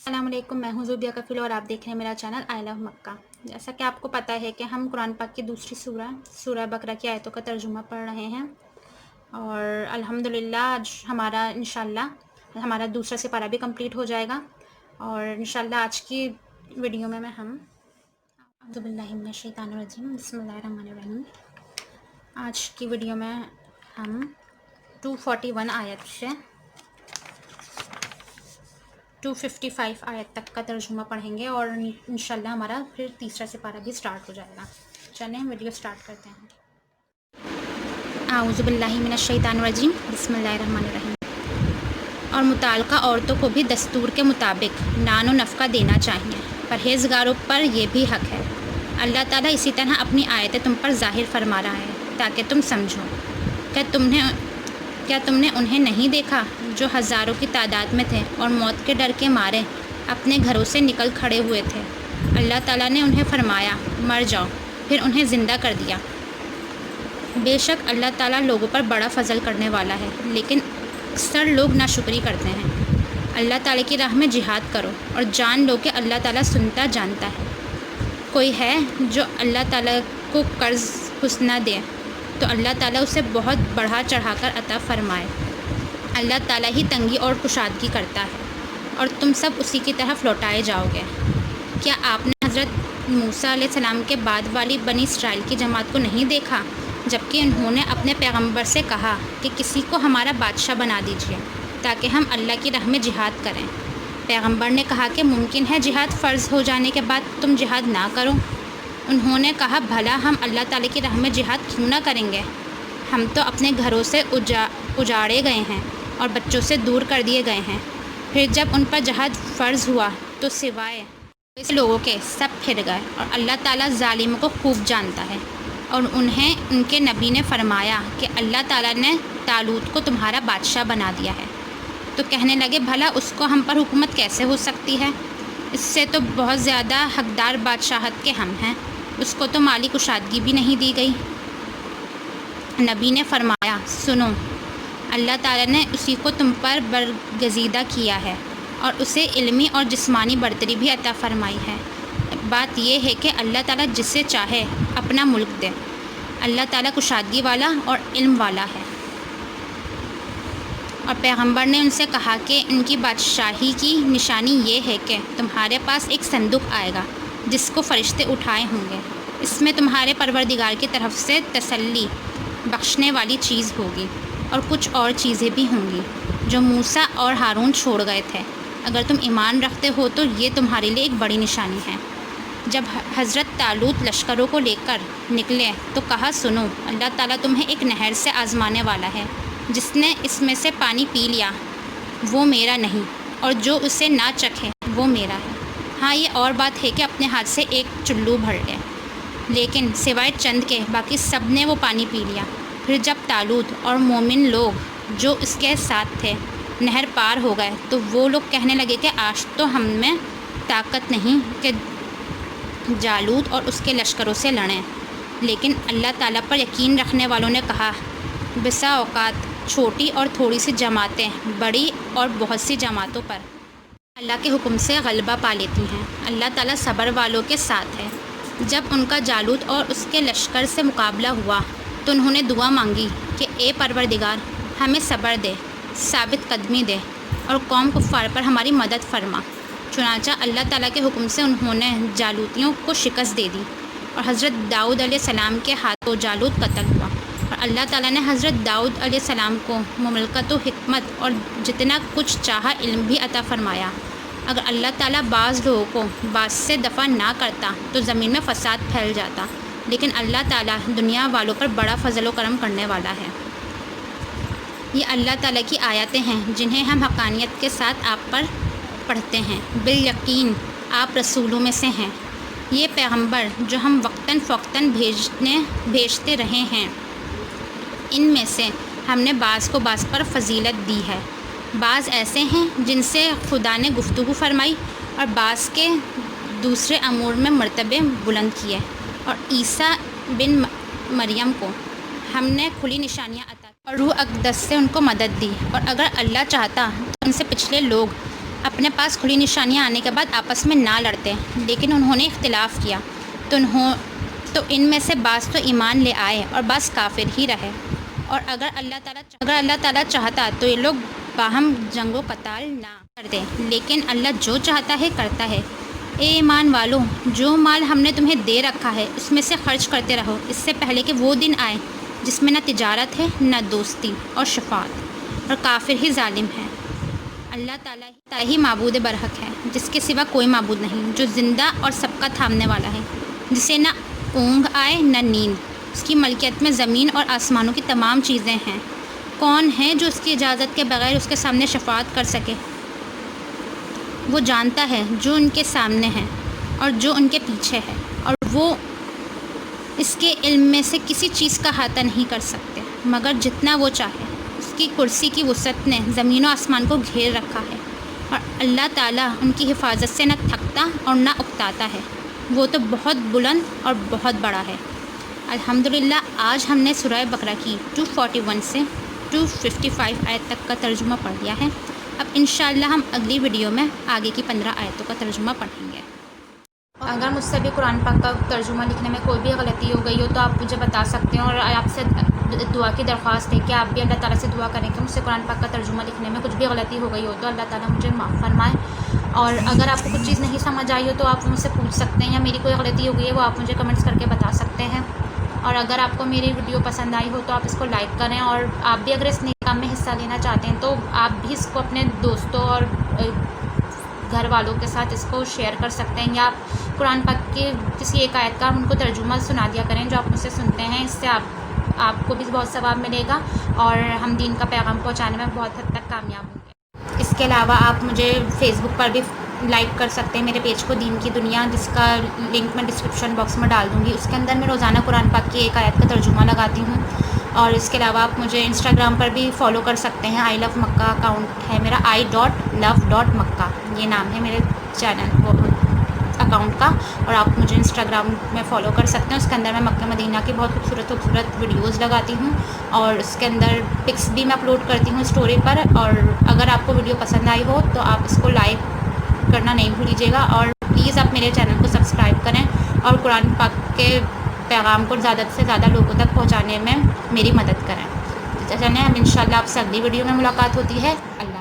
السلام علیکم، میں ہوں زوبیہ کفیل اور آپ دیکھ رہے ہیں میرا چینل آئی لو مکہ۔ جیسا کہ آپ کو پتہ ہے کہ ہم قرآن پاک کی دوسری سورہ بقرہ کی آیتوں کا ترجمہ پڑھ رہے ہیں، اور الحمدللہ آج ہمارا انشاءاللہ ہمارا دوسرا سپارہ بھی کمپلیٹ ہو جائے گا۔ اور انشاءاللہ آج کی ویڈیو میں ہم اعوذ باللہ من الشیطان الرجیم، بسم اللہ الرحمن الرحیم۔ آج کی ویڈیو میں ہم 241 آیت سے 255 آیت تک کا ترجمہ پڑھیں گے، اور انشاءاللہ ہمارا پھر تیسرا سپارہ بھی سٹارٹ ہو جائے گا۔ چلیں ویڈیو سٹارٹ کرتے ہیں۔ اعوذ باللہ من الشیطان الرجیم، بسم اللہ الرحمن الرحیم۔ اور متعلقہ عورتوں کو بھی دستور کے مطابق نان و نفقہ دینا چاہیے، پرہیزگاروں پر یہ بھی حق ہے۔ اللہ تعالیٰ اسی طرح اپنی آیتیں تم پر ظاہر فرما رہا ہے تاکہ تم سمجھو۔ کیا تم نے انہیں نہیں دیکھا جو ہزاروں کی تعداد میں تھے اور موت کے ڈر کے مارے اپنے گھروں سے نکل کھڑے ہوئے تھے؟ اللہ تعالیٰ نے انہیں فرمایا مر جاؤ، پھر انہیں زندہ کر دیا۔ بے شک اللہ تعالیٰ لوگوں پر بڑا فضل کرنے والا ہے، لیکن اکثر لوگ ناشکری کرتے ہیں۔ اللہ تعالیٰ کی راہ میں جہاد کرو اور جان لو کہ اللہ تعالیٰ سنتا جانتا ہے۔ کوئی ہے جو اللہ تعالیٰ کو قرض حسنہ دے تو اللہ تعالیٰ اسے بہت بڑھا چڑھا کر عطا فرمائے۔ اللہ تعالیٰ ہی تنگی اور کشادگی کرتا ہے، اور تم سب اسی کی طرف لوٹائے جاؤ گے۔ کیا آپ نے حضرت موسیٰ علیہ السلام کے بعد والی بنی اسرائیل کی جماعت کو نہیں دیکھا جبکہ انہوں نے اپنے پیغمبر سے کہا کہ کسی کو ہمارا بادشاہ بنا دیجیے تاکہ ہم اللہ کی راہ میں جہاد کریں؟ پیغمبر نے کہا کہ ممکن ہے جہاد فرض ہو جانے کے بعد تم جہاد نہ کرو۔ انہوں نے کہا بھلا ہم اللہ تعالیٰ کی راہ میں جہاد کیوں نہ کریں گے؟ ہم تو اپنے گھروں سے اجاڑے گئے ہیں اور بچوں سے دور کر دیے گئے ہیں۔ پھر جب ان پر جہاد فرض ہوا تو سوائے ایسے لوگوں کے سب پھر گئے، اور اللہ تعالیٰ ظالموں کو خوب جانتا ہے۔ اور انہیں ان کے نبی نے فرمایا کہ اللہ تعالیٰ نے طالوت کو تمہارا بادشاہ بنا دیا ہے۔ تو کہنے لگے بھلا اس کو ہم پر حکومت کیسے ہو سکتی ہے؟ اس سے تو بہت زیادہ حقدار بادشاہت کے ہم ہیں، اس کو تو مالی کشادگی بھی نہیں دی گئی۔ نبی نے فرمایا سنو، اللہ تعالیٰ نے اسی کو تم پر برگزیدہ کیا ہے اور اسے علمی اور جسمانی برتری بھی عطا فرمائی ہے۔ بات یہ ہے کہ اللہ تعالیٰ جسے چاہے اپنا ملک دے۔ اللہ تعالیٰ کشادگی والا اور علم والا ہے۔ اور پیغمبر نے ان سے کہا کہ ان کی بادشاہی کی نشانی یہ ہے کہ تمہارے پاس ایک صندوق آئے گا جس کو فرشتے اٹھائے ہوں گے، اس میں تمہارے پروردگار کی طرف سے تسلی بخشنے والی چیز ہوگی، اور کچھ اور چیزیں بھی ہوں گی جو موسیٰ اور ہارون چھوڑ گئے تھے۔ اگر تم ایمان رکھتے ہو تو یہ تمہارے لیے ایک بڑی نشانی ہے۔ جب حضرت طالوت لشکروں کو لے کر نکلے تو کہا سنو، اللہ تعالیٰ تمہیں ایک نہر سے آزمانے والا ہے، جس نے اس میں سے پانی پی لیا وہ میرا نہیں، اور جو اسے نہ چکھے وہ میرا ہے۔ ہاں یہ اور بات ہے کہ اپنے ہاتھ سے ایک چلو بھر لے، لیکن سوائے چند کے باقی سب نے وہ پانی پی لیا۔ پھر جب طالوت اور مومن لوگ جو اس کے ساتھ تھے نہر پار ہو گئے تو وہ لوگ کہنے لگے کہ آج تو ہم میں طاقت نہیں کہ جالوت اور اس کے لشکروں سے لڑیں۔ لیکن اللہ تعالیٰ پر یقین رکھنے والوں نے کہا بسا اوقات چھوٹی اور تھوڑی سی جماعتیں بڑی اور بہت سی جماعتوں پر اللہ کے حکم سے غلبہ پا لیتی ہیں۔ اللہ تعالیٰ صبر والوں کے ساتھ ہے۔ جب ان کا جالوت اور اس کے لشکر سے مقابلہ ہوا تو انہوں نے دعا مانگی کہ اے پروردگار ہمیں صبر دے، ثابت قدمی دے، اور قوم کفار پر ہماری مدد فرما۔ چنانچہ اللہ تعالیٰ کے حکم سے انہوں نے جالوتیوں کو شکست دے دی، اور حضرت داؤد علیہ السلام کے ہاتھوں جالوت قتل ہوا۔ اور اللہ تعالیٰ نے حضرت داؤد علیہ السلام کو مملکت و حکمت اور جتنا کچھ چاہا علم بھی عطا فرمایا۔ اگر اللہ تعالیٰ بعض لوگوں کو بعض سے دفع نہ کرتا تو زمین میں فساد پھیل جاتا، لیکن اللہ تعالیٰ دنیا والوں پر بڑا فضل و کرم کرنے والا ہے۔ یہ اللہ تعالیٰ کی آیاتیں ہیں جنہیں ہم حقانیت کے ساتھ آپ پر پڑھتے ہیں۔ بالیقین آپ رسولوں میں سے ہیں۔ یہ پیغمبر جو ہم وقتاً فوقتاً بھیجتے رہے ہیں، ان میں سے ہم نے بعض کو بعض پر فضیلت دی ہے۔ بعض ایسے ہیں جن سے خدا نے گفتگو فرمائی، اور بعض کے دوسرے امور میں مرتبے بلند کیے۔ اور عیسیٰ بن مریم کو ہم نے کھلی نشانیاں عطا کی اور روح اقدس سے ان کو مدد دی، اور اگر اللہ چاہتا تو ان سے پچھلے لوگ اپنے پاس کھلی نشانیاں آنے کے بعد آپس میں نہ لڑتے، لیکن انہوں نے اختلاف کیا تو ان میں سے بعض تو ایمان لے آئے اور بعض کافر ہی رہے، اور اگر اللہ تعالیٰ چاہتا تو یہ لوگ باہم جنگ و قتال نہ کرتے، لیکن اللہ جو چاہتا ہے کرتا ہے۔ اے ایمان والو، جو مال ہم نے تمہیں دے رکھا ہے اس میں سے خرچ کرتے رہو، اس سے پہلے کہ وہ دن آئے جس میں نہ تجارت ہے نہ دوستی اور شفاعت، اور کافر ہی ظالم ہے۔ اللہ تعالیٰ ہی معبود برحق ہے، جس کے سوا کوئی معبود نہیں، جو زندہ اور سب کا تھامنے والا ہے، جسے نہ اونگ آئے نہ نیند، اس کی ملکیت میں زمین اور آسمانوں کی تمام چیزیں ہیں۔ کون ہے جو اس کی اجازت کے بغیر اس کے سامنے شفاعت کر سکے؟ وہ جانتا ہے جو ان کے سامنے ہے اور جو ان کے پیچھے ہے، اور وہ اس کے علم میں سے کسی چیز کا احاطہ نہیں کر سکتے مگر جتنا وہ چاہے۔ اس کی کرسی کی وسعت نے زمین و آسمان کو گھیر رکھا ہے، اور اللہ تعالیٰ ان کی حفاظت سے نہ تھکتا اور نہ اکتاتا ہے، وہ تو بہت بلند اور بہت بڑا ہے۔ الحمدللہ، آج ہم نے سورہ بقرہ کی 241 سے 255 آیت تک کا ترجمہ پڑھ لیا ہے۔ اب انشاءاللہ ہم اگلی ویڈیو میں آگے کی 15 آیتوں کا ترجمہ پڑھیں گے۔ اگر مجھ سے بھی قرآن پاک کا ترجمہ لکھنے میں کوئی بھی غلطی ہو گئی ہو تو آپ مجھے بتا سکتے ہیں، اور آپ سے دعا کی درخواست ہے کہ آپ بھی اللہ تعالیٰ سے دعا کریں کہ مجھ سے قرآن پاک کا ترجمہ لکھنے میں کچھ بھی غلطی ہو گئی ہو تو اللہ تعالیٰ مجھے معاف فرمائے۔ اور اگر آپ کو کچھ چیز نہیں سمجھ آئی ہو تو آپ مجھ سے پوچھ سکتے ہیں، یا میری کوئی غلطی ہو گئی ہے وہ آپ مجھے کمنٹس کر کے بتا سکتے ہیں۔ اور اگر آپ کو میری ویڈیو پسند آئی ہو تو آپ اس کو لائک کریں، اور آپ بھی اگر اس نیک کام میں حصہ لینا چاہتے ہیں تو آپ بھی اس کو اپنے دوستوں اور گھر والوں کے ساتھ اس کو شیئر کر سکتے ہیں، یا آپ قرآن پاک کی کسی ایک آیت کا ان کو ترجمہ سنا دیا کریں جو آپ مجھ سے سنتے ہیں۔ اس سے آپ کو بھی بہت ثواب ملے گا اور ہم دین کا پیغام پہنچانے میں بہت حد تک کامیاب ہوں گے۔ اس کے علاوہ آپ مجھے فیس بک پر بھی لائک کر سکتے ہیں میرے پیج کو دین کی دنیا، جس کا لنک میں ڈسکرپشن باکس میں ڈال دوں گی۔ اس کے اندر میں روزانہ قرآن پاک کی ایک آیت کا ترجمہ لگاتی ہوں۔ اور اس کے علاوہ آپ مجھے انسٹاگرام پر بھی فالو کر سکتے ہیں، آئی لو مکہ اکاؤنٹ ہے میرا، i.love.مکہ یہ نام ہے میرے چینل اکاؤنٹ کا، اور آپ مجھے انسٹاگرام میں فالو کر سکتے ہیں۔ اس کے اندر میں مکہ مدینہ کی بہت خوبصورت ویڈیوز لگاتی ہوں، اور اس کے اندر پکس بھی میں اپلوڈ کرتی ہوں اسٹوری پر۔ اور اگر آپ کو ویڈیو پسند آئی ہو تو آپ اس کو لائک کرنا نہیں بھولیجیے گا، اور پلیز آپ میرے چینل کو سبسکرائب کریں اور قرآن پاک کے پیغام کو زیادہ سے زیادہ لوگوں تک پہنچانے میں میری مدد کریں۔ چلیں اب انشاءاللہ آپ سے اگلی ویڈیو میں ملاقات ہوتی ہے۔ اللہ